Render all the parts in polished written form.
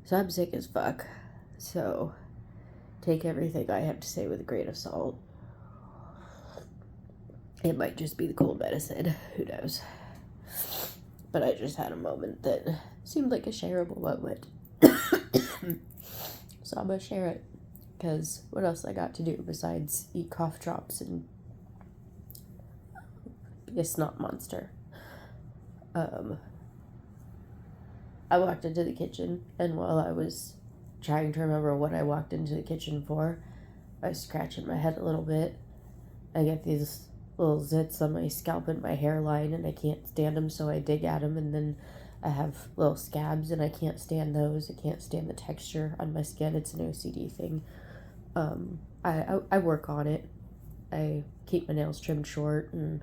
So I'm sick as fuck. So take everything I have to say with a grain of salt. It might just be the cold medicine. Who knows? But I just had a moment that seemed like a shareable moment. So I'm gonna share it. Because what else I got to do besides eat cough drops and be a snot monster? I walked into the kitchen, and while I was trying to remember what I walked into the kitchen for, I was scratching my head a little bit. I get these little zits on my scalp and my hairline, and I can't stand them, so I dig at them, and then I have little scabs, and I can't stand those. I can't stand the texture on my skin. It's an OCD thing. I work on it. I keep my nails trimmed short and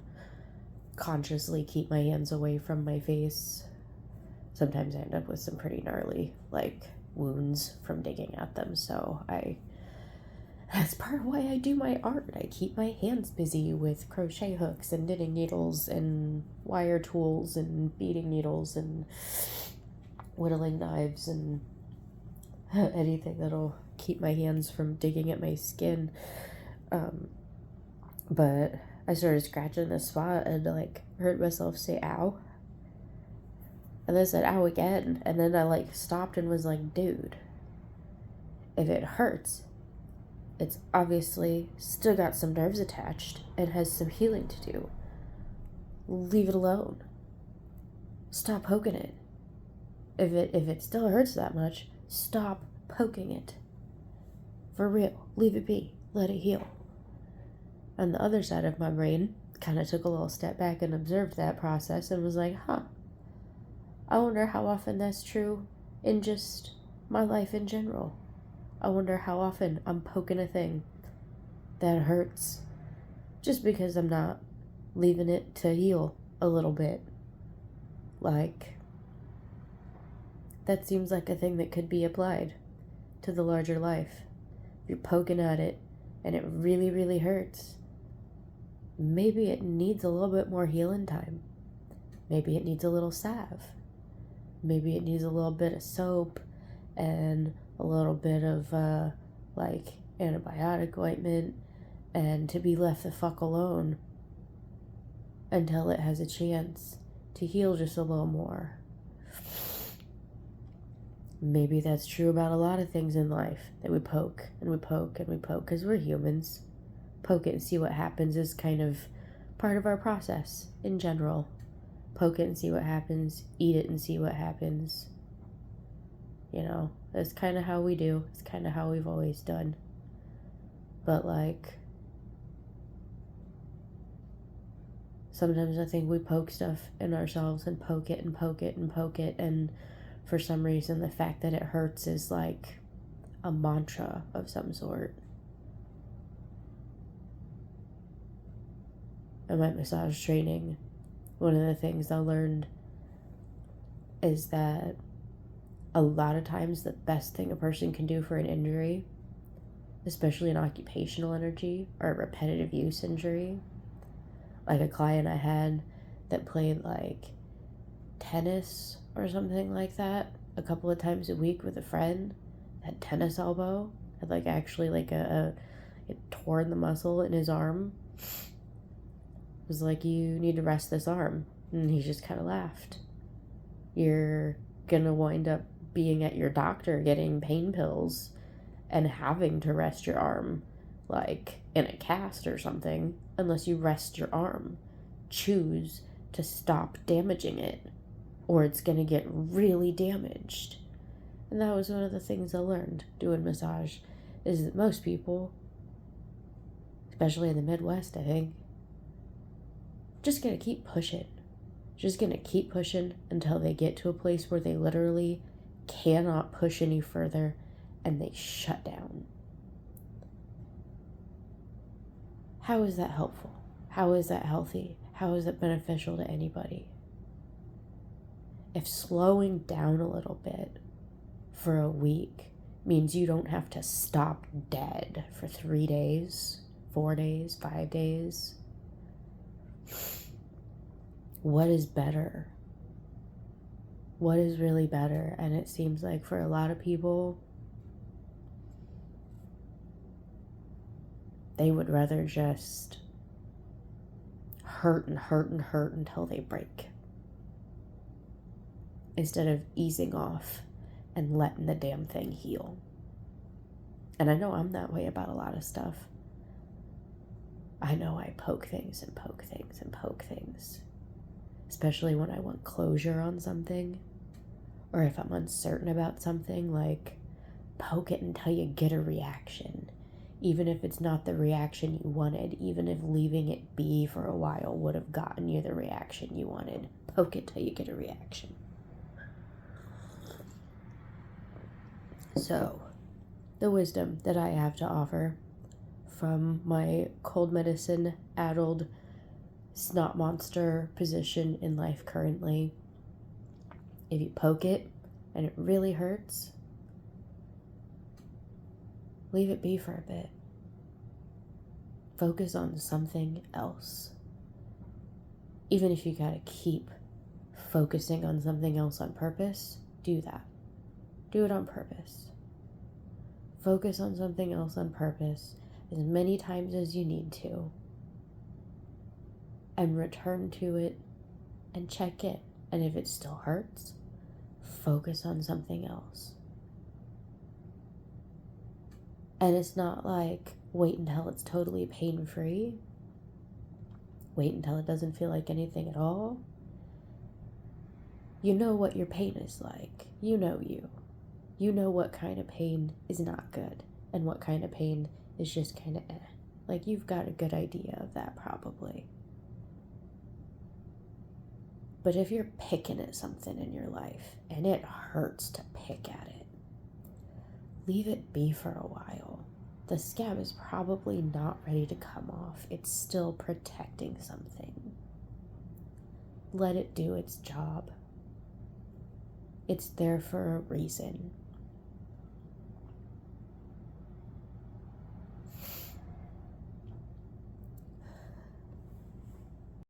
consciously keep my hands away from my face. Sometimes I end up with some pretty gnarly, wounds from digging at them, so that's part of why I do my art. I keep my hands busy with crochet hooks and knitting needles and wire tools and beading needles and whittling knives and anything that'll keep my hands from digging at my skin. But I started scratching this spot and heard myself say ow. And then I said ow again. And then I stopped and was like, dude, if it hurts, it's obviously still got some nerves attached and has some healing to do. Leave it alone. Stop poking it. If it still hurts that much, stop poking it. For real. Leave it be. Let it heal. And the other side of my brain kind of took a little step back and observed that process and was like, I wonder how often that's true in just my life in general. I wonder how often I'm poking a thing that hurts just because I'm not leaving it to heal a little bit. That seems like a thing that could be applied to the larger life. If you're poking at it and it really, really hurts, maybe it needs a little bit more healing time. Maybe it needs a little salve. Maybe it needs a little bit of soap and a little bit of antibiotic ointment, and to be left the fuck alone until it has a chance to heal just a little more. Maybe that's true about a lot of things in life, that we poke and we poke and we poke because we're humans. Poke it and see what happens is kind of part of our process in general. Poke it and see what happens. Eat it and see what happens. That's kind of how we do. It's kind of how we've always done. But sometimes I think we poke stuff in ourselves and poke it and poke it and poke it, and for some reason the fact that it hurts is like a mantra of some sort. In my massage training, one of the things I learned is that a lot of times the best thing a person can do for an injury, especially an occupational injury or a repetitive use injury, like a client I had that played tennis or something like that a couple of times a week with a friend, had tennis elbow, had it torn the muscle in his arm. It was like, you need to rest this arm. And he just kind of laughed. You're gonna wind up being at your doctor getting pain pills and having to rest your arm in a cast or something unless you rest your arm. Choose to stop damaging it, or it's gonna get really damaged. And that was one of the things I learned doing massage, is that most people, especially in the Midwest, I think, just gonna keep pushing. Just gonna keep pushing until they get to a place where they literally cannot push any further and they shut down. How is that helpful? How is that healthy? How is it beneficial to anybody? If slowing down a little bit for a week means you don't have to stop dead for 3 days, 4 days, 5 days, what is better? what is really better. And it seems like for a lot of people, they would rather just hurt and hurt and hurt until they break, instead of easing off and letting the damn thing heal. And I know I'm that way about a lot of stuff. I know I poke things and poke things and poke things, especially when I want closure on something, or if I'm uncertain about something, like poke it until you get a reaction. Even if it's not the reaction you wanted, even if leaving it be for a while would have gotten you the reaction you wanted, poke it till you get a reaction. So, the wisdom that I have to offer from my cold medicine addled snot monster position in life currently: if you poke it and it really hurts, leave it be for a bit. Focus on something else. Even if you gotta keep focusing on something else on purpose, do that. Do it on purpose. Focus on something else on purpose as many times as you need to, and return to it and check in. And if it still hurts, focus on something else. And it's not like wait until it's totally pain-free. Wait until it doesn't feel like anything at all. You know what your pain is like. You know you. You know what kind of pain is not good and what kind of pain is just kind of eh. Like, you've got a good idea of that probably. But if you're picking at something in your life and it hurts to pick at it, leave it be for a while. The scab is probably not ready to come off. It's still protecting something. Let it do its job. It's there for a reason.